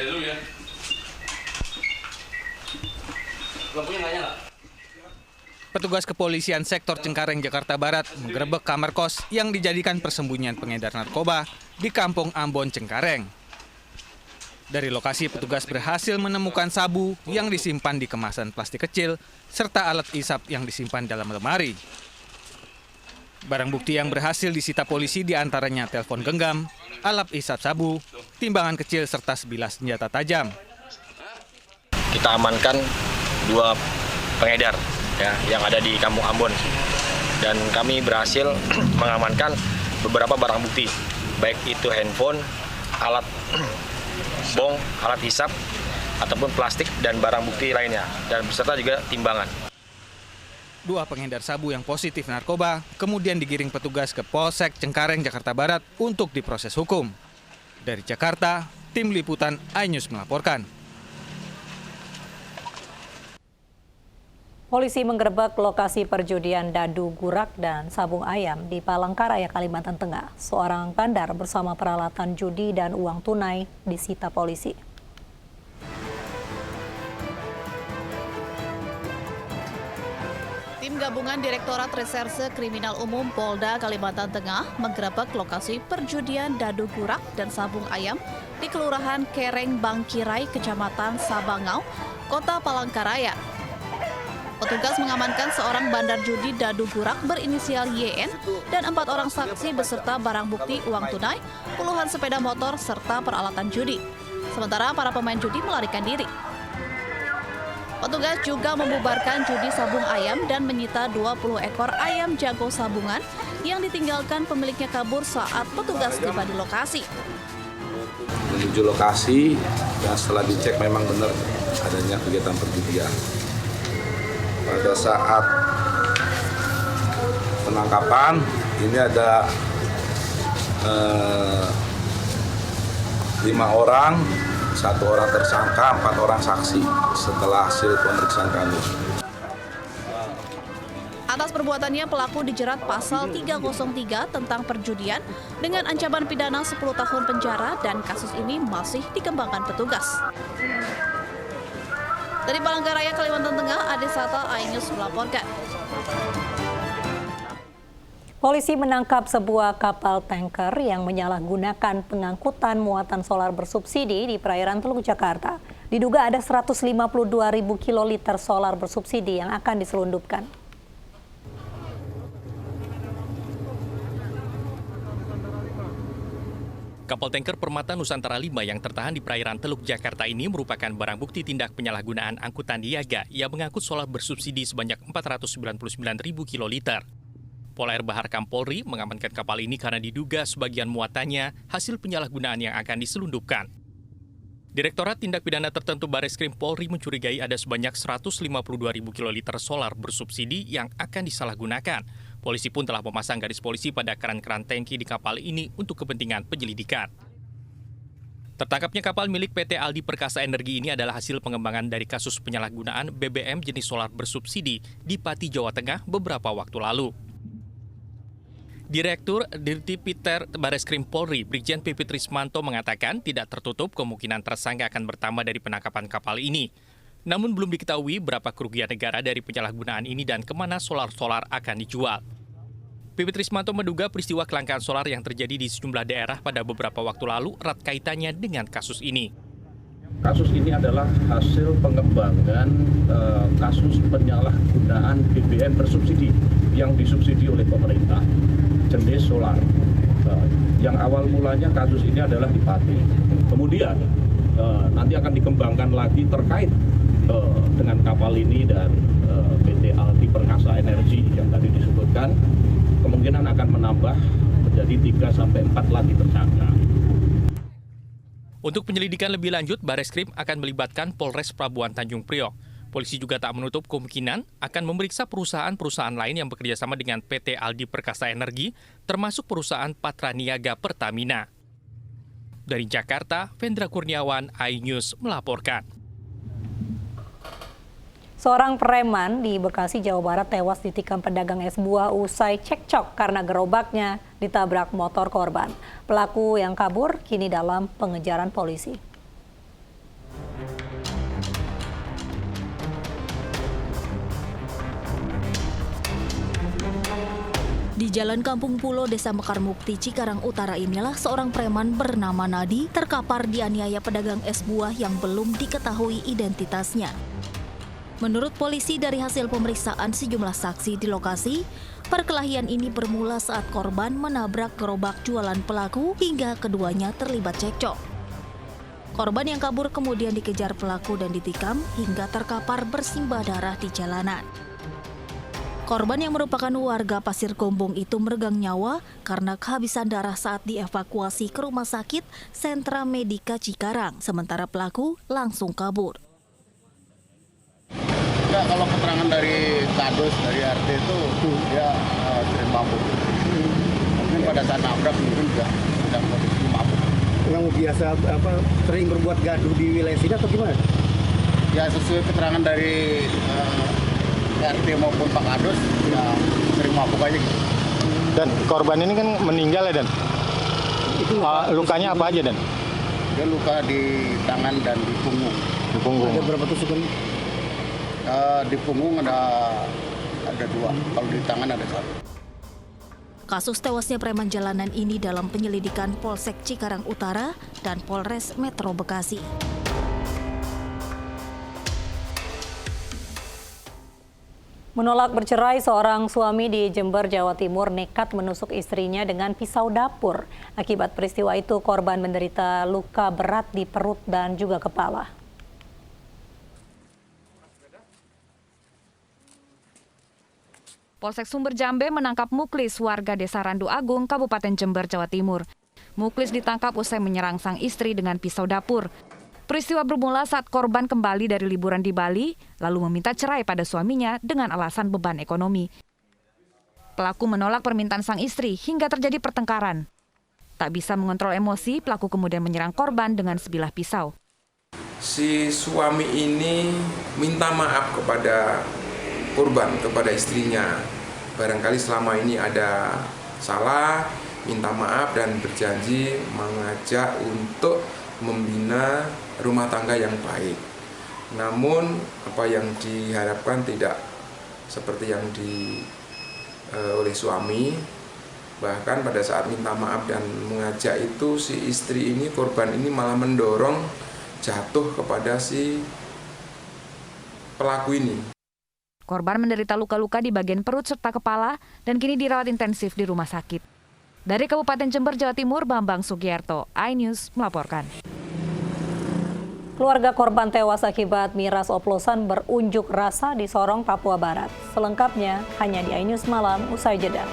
Jadi dulu ya. Lampunya nggak nyala. Petugas kepolisian sektor Cengkareng, Jakarta Barat menggerebek kamar kos yang dijadikan persembunyian pengedar narkoba di Kampung Ambon, Cengkareng. Dari lokasi, petugas berhasil menemukan sabu yang disimpan di kemasan plastik kecil serta alat isap yang disimpan dalam lemari. Barang bukti yang berhasil disita polisi diantaranya telepon genggam, alat isap sabu, timbangan kecil serta sebilah senjata tajam. Kita amankan 2 pengedar ya, yang ada di Kampung Ambon, dan kami berhasil mengamankan beberapa barang bukti, baik itu handphone, alat bong, alat hisap, ataupun plastik dan barang bukti lainnya, dan beserta juga timbangan. 2 pengedar sabu yang positif narkoba kemudian digiring petugas ke Polsek Cengkareng, Jakarta Barat untuk diproses hukum. Dari Jakarta, tim liputan iNews melaporkan. Polisi menggerebek lokasi perjudian dadu gurak dan sabung ayam di Palangkaraya, Kalimantan Tengah. Seorang bandar bersama peralatan judi dan uang tunai disita polisi. Tim gabungan Direktorat Reserse Kriminal Umum Polda Kalimantan Tengah menggerebek lokasi perjudian dadu gurak dan sabung ayam di Kelurahan Kereng Bangkirai, Kecamatan Sabangau, Kota Palangkaraya. Petugas mengamankan seorang bandar judi dadu gurak berinisial YN dan 4 orang saksi beserta barang bukti uang tunai, puluhan sepeda motor, serta peralatan judi. Sementara para pemain judi melarikan diri. Petugas juga membubarkan judi sabung ayam dan menyita 20 ekor ayam jago sabungan yang ditinggalkan pemiliknya kabur saat petugas tiba di lokasi. Menuju lokasi, dan setelah dicek memang benar adanya kegiatan perjudian. Pada saat penangkapan, ini ada 5 orang, 1 orang tersangka, 4 orang saksi setelah hasil pemeriksaan kami. Atas perbuatannya, pelaku dijerat pasal 303 tentang perjudian dengan ancaman pidana 10 tahun penjara dan kasus ini masih dikembangkan petugas. Dari Palangkaraya, Kalimantan Tengah, Ade Sata, iNews melaporkan. Polisi menangkap sebuah kapal tanker yang menyalahgunakan pengangkutan muatan solar bersubsidi di perairan Teluk Jakarta. Diduga ada 152.000 kiloliter solar bersubsidi yang akan diselundupkan. Kapal tanker Permata Nusantara 5 yang tertahan di perairan Teluk Jakarta ini merupakan barang bukti tindak penyalahgunaan angkutan niaga yang mengangkut solar bersubsidi sebanyak 499.000 kiloliter. Polair Bahar Kampolri mengamankan kapal ini karena diduga sebagian muatannya hasil penyalahgunaan yang akan diselundupkan. Direktorat Tindak Pidana Tertentu Bareskrim Polri mencurigai ada sebanyak 152.000 kiloliter solar bersubsidi yang akan disalahgunakan. Polisi pun telah memasang garis polisi pada keran-keran tangki di kapal ini untuk kepentingan penyelidikan. Tertangkapnya kapal milik PT Aldi Perkasa Energi ini adalah hasil pengembangan dari kasus penyalahgunaan BBM jenis solar bersubsidi di Pati, Jawa Tengah beberapa waktu lalu. Direktur Dirtipiter Bareskrim Polri, Brigjen Pipit Rismanto mengatakan tidak tertutup kemungkinan tersangka akan bertambah dari penangkapan kapal ini. Namun belum diketahui berapa kerugian negara dari penyalahgunaan ini dan kemana solar-solar akan dijual. Pipit Rismanto menduga peristiwa kelangkaan solar yang terjadi di sejumlah daerah pada beberapa waktu lalu erat kaitannya dengan kasus ini. Kasus ini adalah hasil pengembangan kasus penyalahgunaan BBM bersubsidi yang disubsidi oleh pemerintah jenis solar. Yang awal mulanya kasus ini adalah di Pati. Kemudian nanti akan dikembangkan lagi terkait dengan kapal ini dan PT Aldi Perkasa Energi yang tadi disebutkan, kemungkinan akan menambah menjadi 3-4 lagi tersangka. Untuk penyelidikan lebih lanjut, Bareskrim akan melibatkan Polres Pelabuhan Tanjung Priok. Polisi juga tak menutup kemungkinan akan memeriksa perusahaan-perusahaan lain yang bekerjasama dengan PT Aldi Perkasa Energi, termasuk perusahaan Patra Niaga Pertamina. Dari Jakarta, Vendra Kurniawan, iNews melaporkan. Seorang preman di Bekasi, Jawa Barat tewas ditikam pedagang es buah usai cekcok karena gerobaknya ditabrak motor korban. Pelaku yang kabur kini dalam pengejaran polisi. Di Jalan Kampung Pulo, Desa Mekar Mukti, Cikarang Utara inilah seorang preman bernama Nadi terkapar dianiaya pedagang es buah yang belum diketahui identitasnya. Menurut polisi, dari hasil pemeriksaan sejumlah saksi di lokasi, perkelahian ini bermula saat korban menabrak gerobak jualan pelaku hingga keduanya terlibat cekcok. Korban yang kabur kemudian dikejar pelaku dan ditikam hingga terkapar bersimbah darah di jalanan. Korban yang merupakan warga Pasir Gombong itu meregang nyawa karena kehabisan darah saat dievakuasi ke Rumah Sakit Sentra Medika Cikarang, sementara pelaku langsung kabur. Ya, kalau keterangan dari Kadus, dari RT itu dia sering mabuk. Mungkin pada saat nabrak mungkin juga sedang kondisi mabuk. Yang biasa sering berbuat gaduh di wilayah sini atau gimana? Ya, sesuai keterangan dari RT maupun Pak Kadus, ya sering mabuk aja gitu. Dan korban ini kan meninggal ya, Dan? Itu lukanya apa aja, Dan? Dia luka di tangan dan di punggung. Di punggung. Ada berapa tusukan? Di punggung ada 2, kalau di tangan ada 1. Kasus tewasnya preman jalanan ini dalam penyelidikan Polsek Cikarang Utara dan Polres Metro Bekasi. Menolak bercerai, seorang suami di Jember, Jawa Timur nekat menusuk istrinya dengan pisau dapur. Akibat peristiwa itu, korban menderita luka berat di perut dan juga kepala. Polsek Sumber Jambe menangkap Muklis, warga Desa Randu Agung, Kabupaten Jember, Jawa Timur. Muklis ditangkap usai menyerang sang istri dengan pisau dapur. Peristiwa bermula saat korban kembali dari liburan di Bali, lalu meminta cerai pada suaminya dengan alasan beban ekonomi. Pelaku menolak permintaan sang istri hingga terjadi pertengkaran. Tak bisa mengontrol emosi, pelaku kemudian menyerang korban dengan sebilah pisau. Si suami ini minta maaf kepada korban, kepada istrinya. Barangkali selama ini ada salah, minta maaf dan berjanji mengajak untuk membina rumah tangga yang baik. Namun apa yang diharapkan tidak seperti yang oleh suami. Bahkan pada saat minta maaf dan mengajak itu, si istri ini, korban ini malah mendorong jatuh kepada si pelaku ini. Korban menderita luka-luka di bagian perut serta kepala dan kini dirawat intensif di rumah sakit. Dari Kabupaten Jember, Jawa Timur, Bambang Sugiyarto, iNews melaporkan. Keluarga korban tewas akibat miras oplosan berunjuk rasa di Sorong, Papua Barat. Selengkapnya hanya di iNews Malam usai jeda.